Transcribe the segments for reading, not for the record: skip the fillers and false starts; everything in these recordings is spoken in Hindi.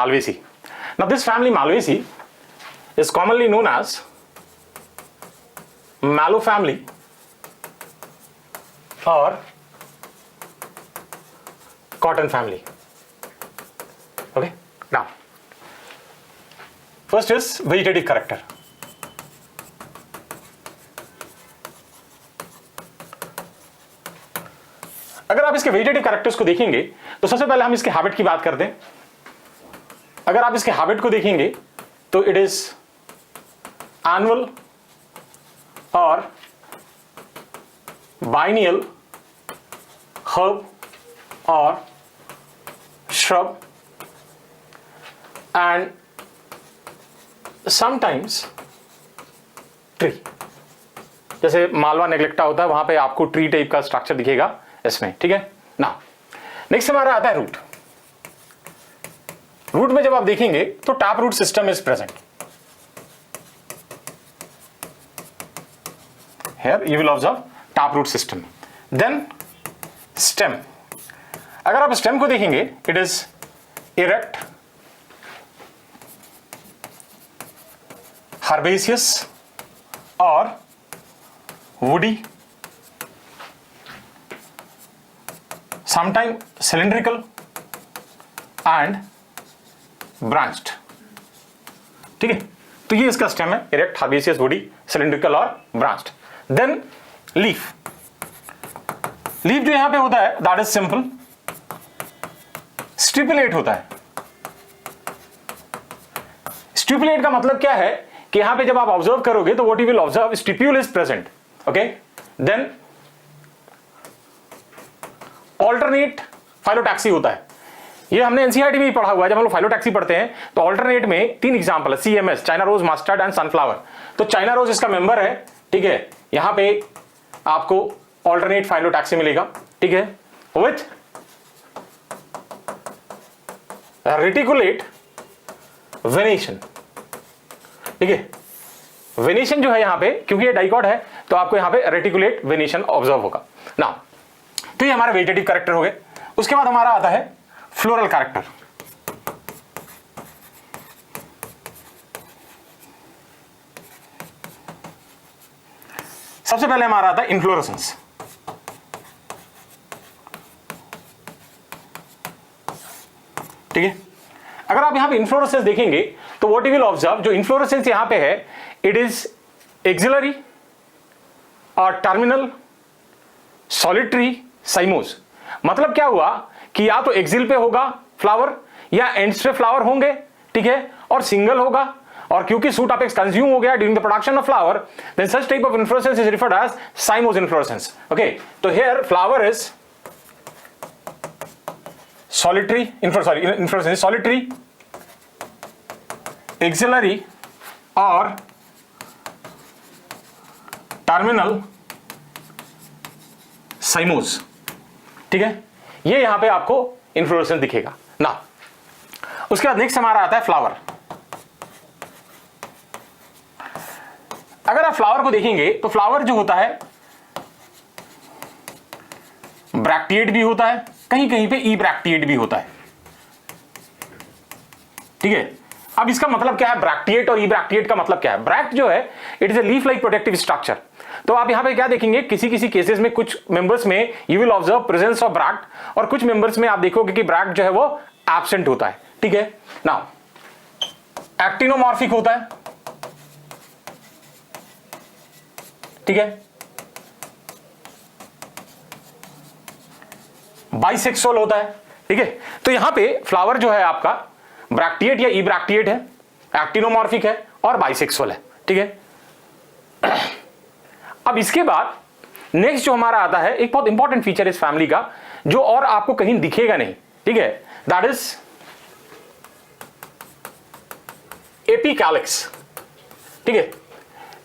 Malvaceae. Now this family Malvaceae is commonly known as Mallow family or cotton family. Okay, now first is vegetative character. अगर आप इसके वेजिटेटिव कैरेक्टर्स को देखेंगे तो सबसे पहले हम इसके हैबिट की बात करते हैं. अगर आप इसके हैबिट को देखेंगे तो इट इज एनुअल और बाइनियल हर्ब और shrub and sometimes tree. जैसे मालवा नेग्लेक्टा होता है वहां पे आपको ट्री टाइप का स्ट्रक्चर दिखेगा इसमें. ठीक है ना. नेक्स्ट हमारा आता है रूट. रूट में जब आप देखेंगे तो tap root system is present. Here you will observe tap root system. Then stem. अगर आप स्टेम को देखेंगे इट इज इरेक्ट, हर्बेसियस और woody, sometime cylindrical and branched. ठीक है, तो ये इसका स्टेम है. इरेक्ट, हर्बेसियस, वुडी, सिलिंड्रिकल और ब्रांच्ड. Then leaf. लीफ जो यहां पे होता है दैट इज सिंपल स्टिपुलेट होता है. स्टिपुलेट का मतलब क्या है कि यहां पे जब आप ऑब्जर्व करोगे तो what you will observe stipule is present. Okay, then alternate phyllotaxy होता है. ये हमने एनसीईआरटी में ही पढ़ा हुआ है. जब हम लोग फाइलोटैक्सी पढ़ते हैं तो ऑल्टरनेट में 3 एग्जांपल है. CMS, China rose, mustard and sunflower. तो चाइना रोज इसका मेंबर है. ठीक है, यहां पे आपको ऑल्टरनेट फाइलोटैक्सी मिलेगा. ठीक है, विथ रेटिकुलेट वेनेशन. ठीक है, वेनेशन जो है यहां पे क्योंकि ये डाइकॉट है तो आपको यहां पे रेटिकुलेट वेनेशन ऑब्जर्व होगा ना. तो ये हमारे वेजिटेटिव कैरेक्टर हो गए. उसके बाद हमारा आता है फ्लोरल कैरेक्टर. सबसे पहले हमारा आता है इन्फ्लोरेसेंस. ठीक है, अगर आप यहां पे इन्फ्लोरेसेंस देखेंगे तो व्हाट यू विल ऑब्जर्व, जो इन्फ्लोरेसेंस यहां पे है इट इज एक्सिलरी और टर्मिनल, सॉलिटरी, साइमोस. मतलब क्या हुआ कि या तो एक्सिल पे होगा फ्लावर या एंड्स पे फ्लावर होंगे. ठीक है, और सिंगल होगा. और क्योंकि सूट अपेक्स कंज्यूम हो गया during the production of flower, then such type of inflorescence is referred as cymose inflorescence. Okay, तो here flower is solitary, inflorescence solitary, axillary और terminal cymose. ठीक है, ये यहां पे आपको इन्फ्लोरेसेंस दिखेगा ना. उसके बाद नेक्स्ट हमारा आता है फ्लावर. अगर आप फ्लावर को देखेंगे तो फ्लावर जो होता है ब्रैक्टिएट भी होता है, कहीं कहीं पे ई ब्रैक्टिएट भी होता है. ठीक है, अब इसका मतलब क्या है ब्रैक्टिएट और ई ब्रैक्टिएट का मतलब क्या है. ब्रैक्ट जो है it is a leaf like protective structure. तो आप यहां पे क्या देखेंगे, किसी किसी केसेस में कुछ मेंबर्स में you will observe presence of bract और कुछ मेंबर्स में आप देखोगे कि ब्रैक्ट जो है वो एब्सेंट होता है. ठीक है, नाउ एक्टिनोमॉर्फिक होता है. ठीक है, बाइसेक्सुअल होता है. ठीक है, तो यहां पे फ्लावर जो है आपका ब्रैक्टिएट या ई ब्रैक्टिएट है, एक्टिनोमॉर्फिक है और बाइसेक्सुअल है. ठीक है, अब इसके बाद नेक्स्ट जो हमारा आता है एक बहुत इंपॉर्टेंट फीचर इस फैमिली का जो और आपको कहीं दिखेगा नहीं. ठीक है, दैट इज एपिकैलिक्स. ठीक है,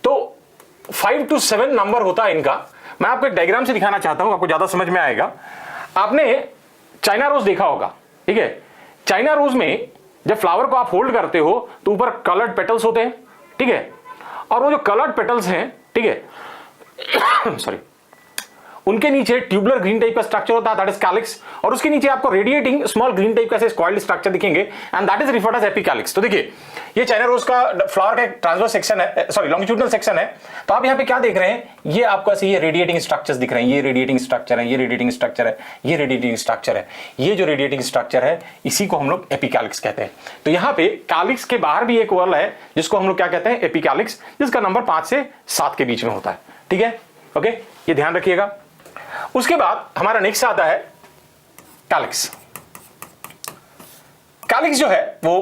तो 5 to 7 नंबर होता है इनका. मैं आपको एक डायग्राम से दिखाना चाहता हूं, आपको ज्यादा समझ में आएगा. आपने चाइना रोज देखा होगा. ठीक है, चाइना रोज में जब फ्लावर को आप होल्ड करते हो तो ऊपर कलर्ड पेटल्स होते हैं. ठीक है, और वो जो कलर्ड पेटल्स हैं, ठीक है, सॉरी, उनके नीचे ट्यूबुलर ग्रीन टाइप का स्ट्रक्चर होता है, दैट इज कैलिक्स, और उसके नीचे आपको रेडिएटिंग स्मॉल ग्रीन टाइप का स्क्वायरल स्ट्रक्चर दिखेंगे and that is referred as epicalyx. तो देखिए ये चाइना रोज का फ्लावर का एक ट्रांसवर्स सेक्शन है, सॉरी लॉन्गिट्यूडनल सेक्शन है। तो आप यहाँ पे क्या देख रहे हैं, ये आपको ऐसे ये रेडिएटिंग स्ट्रक्चर्स दिख रहे हैं, ये रेडिएटिंग स्ट्रक्चर है, ये रेडिएटिंग स्ट्रक्चर है, ये रेडिएटिंग स्ट्रक्चर है, ये जो रेडिएटिंग स्ट्रक्चर है इसी को हम लोग एपिकैलिक्स कहते हैं। तो यहाँ पे कैलिक्स के बाहर भी एक वॉल है जिसको हम लोग क्या कहते हैं, एपिकैलिक्स, जिसका नंबर 5 से 7 के बीच में होता है। ठीक है, ओके, ये ध्यान रखिएगा। उसके बाद हमारा नेक्स्ट आता है कैलिक्स। कैलिक्स जो है वो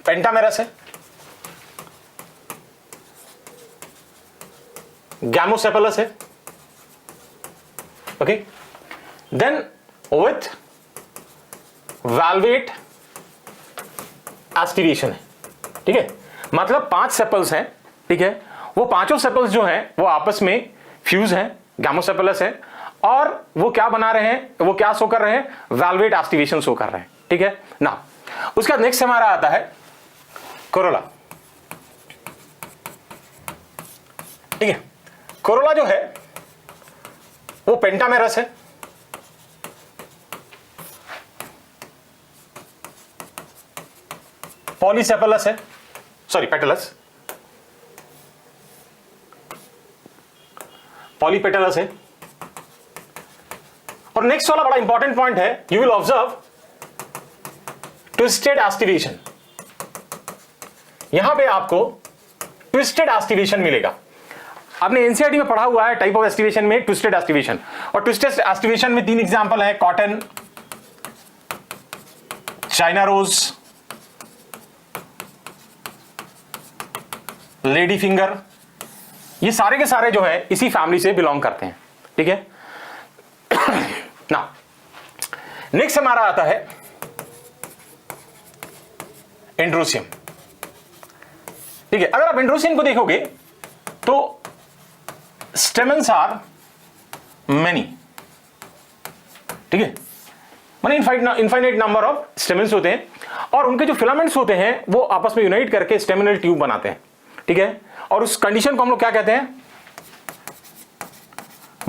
पेंटामेरस है, गैमोसेफेलस है, ओके, देन विथ वैल्वेट एस्टिवेशन है। ठीक है, मतलब 5 सेपल्स हैं। ठीक है, वो पांचों सेपल्स जो हैं वो आपस में फ्यूज हैं, गैमोसेफेलस है, और वो क्या बना रहे हैं, वो क्या शो कर रहे हैं, वैल्वेट एस्टिवेशन शो कर रहे हैं। ठीक है ना। उसका नेक्स्ट हमारा आता है कोरोला। ठीक है, कोरोला जो है वो पेंटामेरस है, पॉलीसेफेलस है, सॉरी पेटलस, पॉलीपेटलस है। और नेक्स्ट वाला बड़ा इंपॉर्टेंट पॉइंट है, you will observe twisted aestivation. यहां पे आपको ट्विस्टेड एस्टिवेशन मिलेगा। आपने एनसीईआरटी में पढ़ा हुआ है टाइप ऑफ एस्टिवेशन में ट्विस्टेड एस्टिवेशन, और ट्विस्टेड एस्टिवेशन में 3 एग्जांपल है, cotton, China rose, lady finger. ये सारे के सारे जो है इसी फैमिली से बिलोंग करते हैं। ठीक है ना। नेक्स्ट हमारा आता है एंड्रोसियम। ठीक है, अगर आप एंड्रोसियम को देखोगे तो स्टेमन्स आर मेनी। ठीक है, माने इनफाइनाइट नंबर ऑफ स्टेमन्स होते हैं, और उनके जो फिलामेंट्स होते हैं वो आपस में यूनाइट करके स्टेमिनल ट्यूब बनाते हैं। ठीक है, और उस कंडीशन को हम लोग क्या कहते हैं,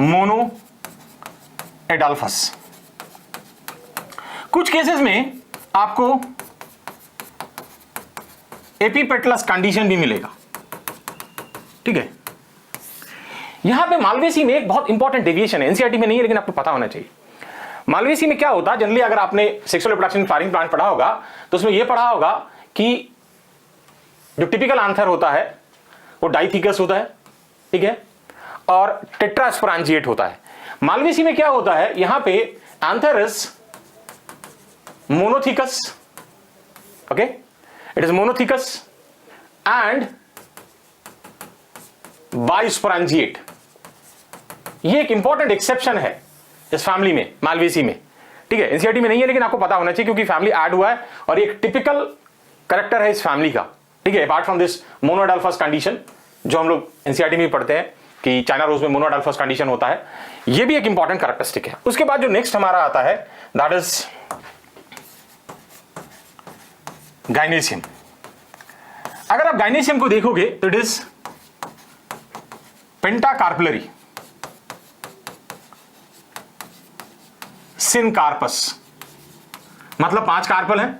मोनो एडाल्फस। कुछ केसेस में आपको एपीपेटलस कंडीशन भी मिलेगा। ठीक है, यहां पे मालवेसी में एक बहुत इंपॉर्टेंट डेविएशन है, एनसीईआरटी में नहीं है लेकिन आपको पता होना चाहिए। मालवेसी में क्या होता है, जनरली अगर आपने सेक्सुअल रिप्रोडक्शन फायरिंग प्लांट पढ़ा होगा तो उसमें यह पढ़ा होगा कि जो टिपिकल आंथर होता है वो डाइथिकस होता है। ठीक है, और टेट्रास्पोरेंजिएट होता है। मालवेसी में क्या होता है, यहां पे anthers monothecous, okay, it is monothecous and bisporangiate. ये एक इंपॉर्टेंट एक्सेप्शन है इस फैमिली में, मालवेसी में। ठीक है, एनसीईआरटी में नहीं है लेकिन आपको पता होना चाहिए क्योंकि फैमिली ऐड हुआ है और एक टिपिकल करेक्टर है इस फैमिली का। ठीक है, अपार्ट फ्रॉम दिस मोनोएडाल्फस कंडीशन जो हम लोग एनसीईआरटी में पढ़ते हैं कि चाइना रोज में मोनोएडाल्फस कंडीशन होता है, ये भी एक इंपॉर्टेंट कैरेक्टरिस्टिक है। उसके बाद जो नेक्स्ट हमारा आता है दैट इज गाइनेसियम। अगर आप गाइनेसियम को देखोगे तो इट इज पेंटाकार्पलरी, सिनकार्पस, मतलब 5 कार्पल हैं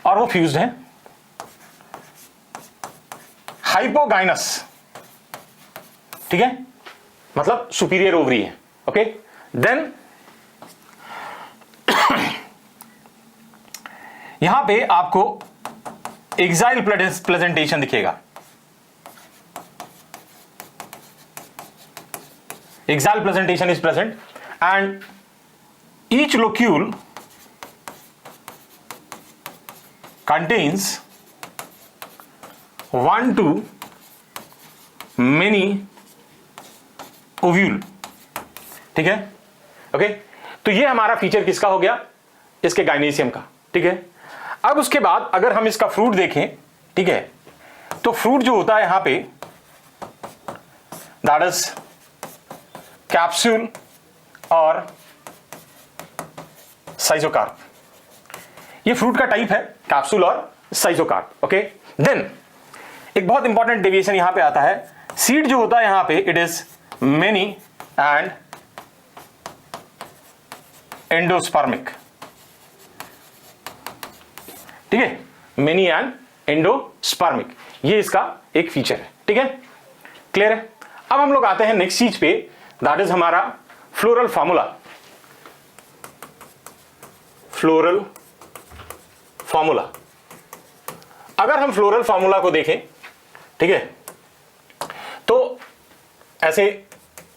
और वो फ्यूज्ड हैं। हाइपोगाइनस, ठीक है, मतलब सुपीरियर ओवरी है। ओके, देन यहां पे आपको एक्साइल प्रेजेंटेशन दिखेगा। Axile placentation is present and each locule contains 1 to many ovule। ठीक है, ओके, तो ये हमारा फीचर किसका हो गया, इसके गाइनेसियम का। ठीक है, अब उसके बाद अगर हम इसका फ्रूट देखें, ठीक है, तो फ्रूट जो होता है यहां पे दैट इज कैप्सूल और साइजोकार्प। ये फ्रूट का टाइप है, कैप्सूल और साइजोकार्प। ओके, देन एक बहुत इंपॉर्टेंट डेविएशन यहां पे आता है, सीड जो होता है यहां पे it is many and endospermic, ठीक है, मेनी एंड एंडोस्पर्मिक, ये इसका एक फीचर है, ठीक है, क्लियर है। अब हम लोग आते हैं नेक्स्ट चीज पे, दैट इज हमारा फ्लोरल फॉर्मूला। फ्लोरल फॉर्मूला, अगर हम फ्लोरल फॉर्मूला को देखें, ठीक है, तो ऐसे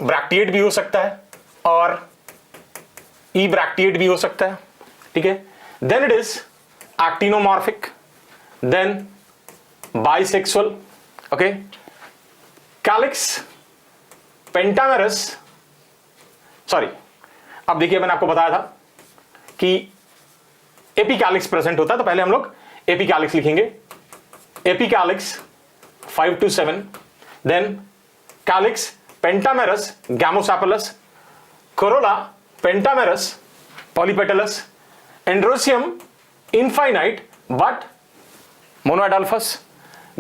ब्रैक्टिएट भी हो सकता है और ई ब्रैक्टिएट भी हो सकता है, ठीक है। Then it is actinomorphic, then bisexual, okay, calyx, pentamerous, sorry, अब देखिए मैंने आपको बताया था कि एपिकैलिक्स प्रेजेंट होता है, तो पहले हम लोग एपिकैलिक्स लिखेंगे। Epicalyx 5 to 7, then calyx, pentamerous, gamosepalous, corolla, pentamerous, polypetalous, androecium infinite but monoadelphous,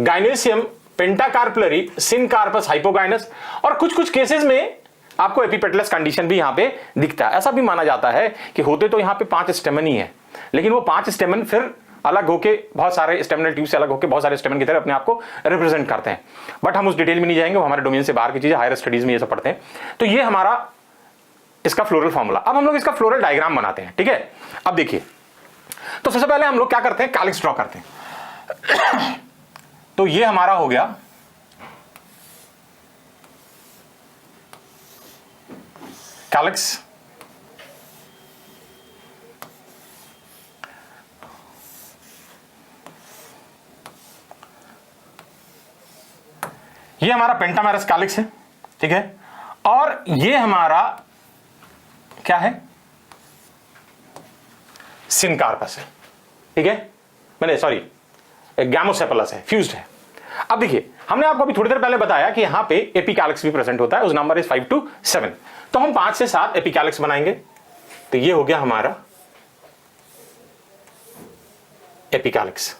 gynoecium, pentacarpellary, syncarpous, hypogynous, और कुछ कुछ केसेस में आपको एपिपेटलस कंडीशन भी यहां पे दिखता है। ऐसा भी माना जाता है कि होते तो यहां पे 5 स्टेमन ही है, लेकिन वो 5 स्टेमन फिर अलग होके बहुत सारे स्टेमिनल ट्यूब से अलग होके बहुत सारे स्टेमन की तरह अपने आप को रिप्रेजेंट करते हैं, बट हम उस डिटेल में नहीं जाएंगे, वो हमारे डोमेन से बाहर की चीजें, हायर स्टडीज में ये सब पढ़ते हैं। तो ये हमारा इसका फ्लोरल फॉर्मूला। अब हम लोग इसका फ्लोरल डायग्राम बनाते हैं, ठीक है। अब देखिए, तो सबसे पहले हम लोग क्या करते हैं, कैलिक्स ड्रॉ करते हैं। तो ये हमारा हो गया कैलिक्स, ये हमारा पेंटामेरस कैलिक्स है, ठीक है, और ये हमारा क्या है, सिनकार्पस है, ठीक है, मैंने सॉरी गैमोसेपलस है, फ्यूज्ड है। अब देखिए, हमने आपको अभी थोड़ी देर पहले बताया कि यहां पे एपिकैलिक्स भी प्रेजेंट होता है, उस नंबर इज 5 to 7, तो हम 5 से 7 एपिकैलिक्स बनाएंगे। तो ये हो गया हमारा एपिकैलिक्स।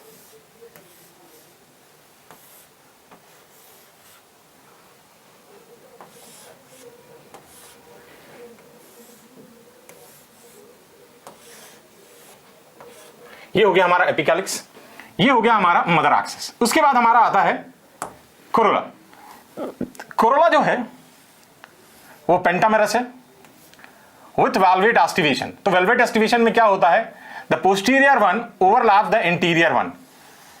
ये हो गया हमारा एपिकैलिक्स, ये हो गया हमारा मदर एक्सिस। उसके बाद हमारा आता है कोरोला। कोरोला जो है वो पेंटामेरस है विथ वेलवेट एस्टिवेशन। तो वेलवेट एस्टिवेशन में क्या होता है, the posterior one overlap the interior one,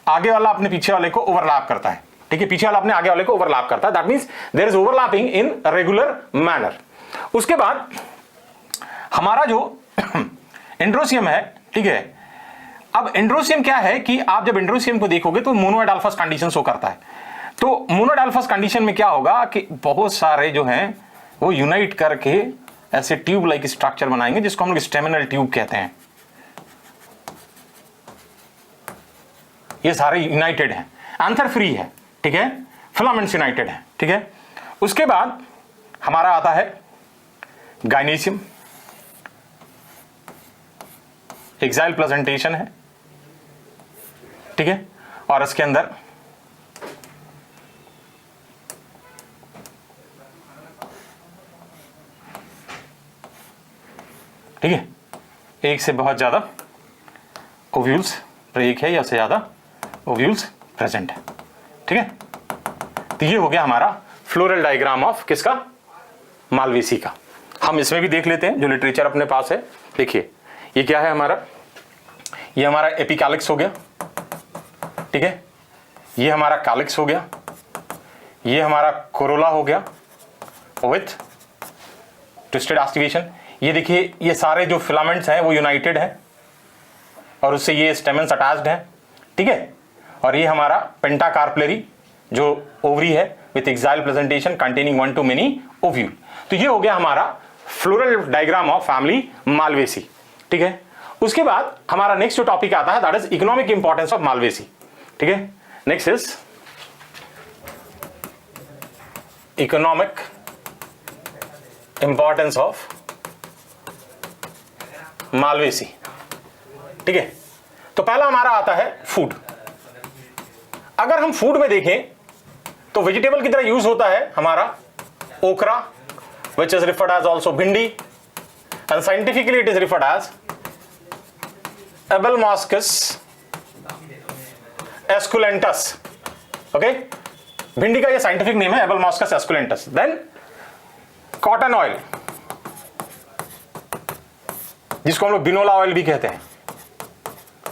आगे वाला अपने पीछे वाले को ओवरलैप करता है, ठीक है, पीछे वाला अपने आगे वाले को ओवरलैप करता है, that means there is overlapping in regular manner. उसके बाद हमारा जो एंड्रोसियम है, ठीक है, अब एंड्रोसियम क्या है कि आप जब एंड्रोसियम को देखोगे तो मोनोएडाल्फस कंडीशन शो करता है। तो मोनोएडाल्फस कंडीशन में क्या होगा कि बहुत सारे जो हैं वो यूनाइट करके ऐसे ट्यूब लाइक स्ट्रक्चर बनाएंगे, जिसको हम लोग स्टेमिनल ट्यूब कहते हैं। ये सारे यूनाइटेड हैं, एंथर फ्री है, ठीक है, फिलामेंट्स यूनाइटेड है, ठीक है। उसके बाद हमारा आता है गाइनेसियम, एक्साइल प्रेजेंटेशन है, ठीक है, और इसके अंदर ठीक है एक से बहुत ज्यादा ओव्यूल्स, एक है या से ज्यादा ओव्यूल्स प्रेजेंट है, ठीक है। तो ये हो गया हमारा फ्लोरल डायग्राम ऑफ किसका, मालवेसी का। हम इसमें भी देख लेते हैं जो लिटरेचर अपने पास है। देखिए ये क्या है हमारा, ये हमारा एपिकैलिक्स हो गया, ठीक है, ये हमारा कैलिक्स हो गया, ये हमारा कोरोला हो गया विथ ट्विस्टेड एस्टिवेशन। ये देखिए ये सारे जो फिलामेंट्स हैं वो यूनाइटेड हैं और उससे ये स्टेमेंस अटैच्ड हैं, ठीक है। और ये हमारा पेंटाकार्पलरी जो ओवरी है with axile placentation containing 1 to many ovule. तो ये हो गया हमारा floral diagram of family Malvaceae, ठीक है। उसके बाद हमारा नेक्स्ट जो टॉपिक आता है that is economic importance of Malvaceae, ठीक है। Next is economic importance of Malvaceae, ठीक है। तो पहला हमारा आता है फूड। अगर हम फूड में देखें तो वेजिटेबल की तरह यूज होता है हमारा ओकरा, which is referred as also bhindi, and scientifically it is referred as Abelmoschus esculentus. Okay, भिंडी का ये साइंटिफिक नेम है Abelmoschus esculentus. Then cotton oil, जिसको हम लोग बिनोला ऑयल भी कहते हैं,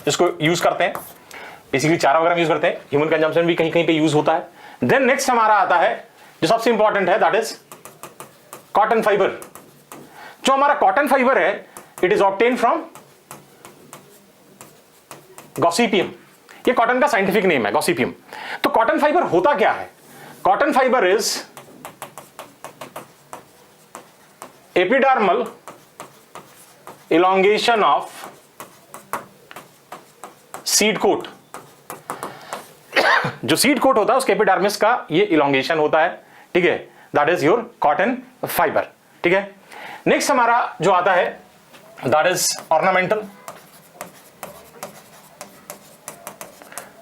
इसको यूज करते हैं बेसिकली चारा वगैरह यूज करते हैं, ह्यूमन कंजम्पशन भी कहीं कहीं पे यूज होता है. देन नेक्स्ट हमारा आता है जो सबसे इंपॉर्टेंट है, दैट इज कॉटन फाइबर. जो हमारा कॉटन फाइबर है, it is obtain from Gossypium. ये कॉटन का साइंटिफिक नेम है गॉसिपियम. तो कॉटन फाइबर होता क्या है? Cotton fibre is epidermal elongation of seed coat. जो सीड कोट होता है उसके एपिडर्मिस का ये इलोंगेशन होता है. ठीक है, that is your cotton fibre. ठीक है, नेक्स्ट हमारा जो आता है that is ornamental,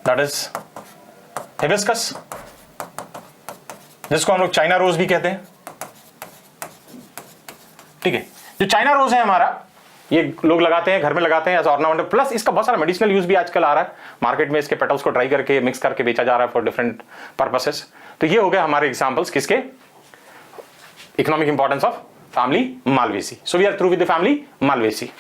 that is hibiscus, जिसको हम लोग चाइना रोज भी कहते हैं. ठीक है, जो चाइना रोज है हमारा, ये लोग लगाते हैं, घर में लगाते हैं एज ऑर्नामेंटल. प्लस इसका बहुत सारा मेडिसिनल यूज भी आजकल आ रहा है मार्केट में. इसके पेटल्स को ड्राई करके मिक्स करके बेचा जा रहा है फॉर डिफरेंट पर्पसेस. तो ये हो गए हमारे एग्जांपल्स किसके? Economic importance of family Malvaceae. So we are through with the family Malvaceae.